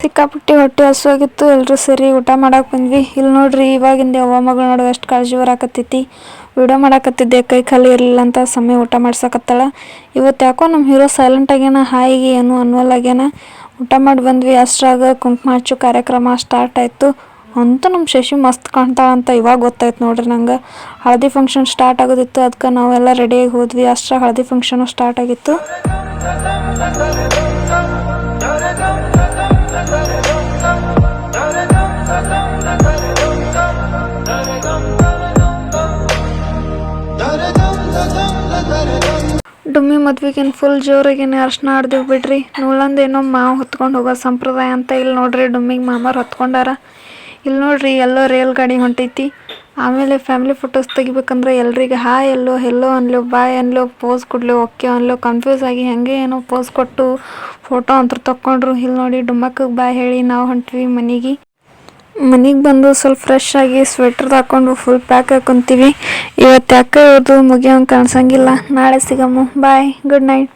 ಸಿಕ್ಕಾಪಟ್ಟಿ ಹೊಟ್ಟೆ ಹಸುವಾಗಿತ್ತು. ಎಲ್ಲರೂ ಸೇರಿ ಊಟ ಮಾಡಕ್ಕೆ ಬಂದ್ವಿ. ಇಲ್ಲಿ ನೋಡ್ರಿ, ಇವಾಗಿಂದ ಅವ್ವ ಮಗಳು ನೋಡುವ ಎಷ್ಟು ಕಾಳಜಿ ಬರಾಕತ್ತೈತಿ. ವಿಡಿಯೋ ಮಾಡಾಕತ್ತಿದ್ದೆ, ಕೈ ಖಾಲಿ ಇರಲಿಲ್ಲ ಅಂತ ಸಮಯ ಊಟ ಮಾಡ್ಸಕತ್ತಾಳ. ಇವತ್ತು ಯಾಕೋ ನಮ್ಮ ಹೀರೋ ಸೈಲೆಂಟ್ ಆಗ್ಯಾನ, ಹಾಯಿಗೆ ಏನು ಅನ್ನೋಲಾಗ್ಯಾನ. ಊಟ ಮಾಡಿ ಬಂದ್ವಿ. ಅಷ್ಟ್ರಾಗ ಕುಂಕುಮ ಹಚ್ಚು ಕಾರ್ಯಕ್ರಮ ಸ್ಟಾರ್ಟ್ ಆಯಿತು. ಅಂತೂ ನಮ್ಮ ಶಶಿ ಮಸ್ತ್ ಕಾಣ್ತಾಳಂತ ಇವಾಗ ಗೊತ್ತಾಯ್ತು ನೋಡ್ರಿ ನಂಗೆ. ಹಳದಿ ಫಂಕ್ಷನ್ ಸ್ಟಾರ್ಟ್ ಆಗೋದಿತ್ತು, ಅದಕ್ಕೆ ನಾವೆಲ್ಲ ರೆಡಿಯಾಗಿ ಹೋದ್ವಿ. ಅಷ್ಟ್ರಾಗ ಹಳದಿ ಫಂಕ್ಷನು ಸ್ಟಾರ್ಟ್ ಆಗಿತ್ತು. ಡುಮ್ಮಿ ಮದ್ವೆಗೇನು ಫುಲ್ ಜೋರಾಗೇನೆ ಅರ್ಶನ ಆಡ್ದೇವು ಬಿಡ್ರಿ. ನೂಳಂದೇನೋ ಮಾವು ಹೊತ್ಕೊಂಡು ಹೋಗೋ ಸಂಪ್ರದಾಯ ಅಂತ. ಇಲ್ಲಿ ನೋಡ್ರಿ, ಡುಮ್ಮಿಗೆ ಮಾಮಾರು ಹೊತ್ಕೊಂಡಾರ. ಇಲ್ಲಿ ನೋಡ್ರಿ, ಎಲ್ಲೋ ರೇಲ್ ಗಾಡಿ ಹೊಂಟೈತಿ. ಆಮೇಲೆ ಫ್ಯಾಮಿಲಿ ಫೋಟೋಸ್ ತೆಗಿಬೇಕಂದ್ರೆ ಎಲ್ರಿಗೆ ಹಾಯ್ ಎಲ್ಲೋ ಹೆಲ್ಲೋ ಅನ್ಲೋ ಬಾಯ್ ಅನ್ಲೋ ಪೋಸ್ ಕೊಡ್ಲಿ ಓಕೆ ಅನ್ಲೋ ಕನ್ಫ್ಯೂಸ್ ಆಗಿ ಹಾಗೆ ಏನೋ ಪೋಸ್ ಕೊಟ್ಟು ಫೋಟೋ ಅಂತ ತಕ್ಕೊಂಡ್ರು. ಇಲ್ಲಿ ನೋಡಿ, ಡುಮ್ಮಕ್ಕಗೆ ಬಾಯ್ ಹೇಳಿ ನಾವು ಹೊಂಟ್ವಿ ಮನೆಗೆ ಬಂದು ಸ್ವಲ್ಪ ಫ್ರೆಶ್ ಆಗಿ ಸ್ವೆಟ್ರ್ ಹಾಕ್ಕೊಂಡು ಫುಲ್ ಪ್ಯಾಕ್ ಹಾಕೊಂತೀವಿ. ಇವತ್ತು ಯಾಕೆ ಇವ್ರದ್ದು ಮುಗಿಯೋಂಗೆ ಕಾಣಿಸಂಗಿಲ್ಲ. ನಾಳೆ ಸಿಗಮ್ಮು. ಬಾಯ್, ಗುಡ್ ನೈಟ್.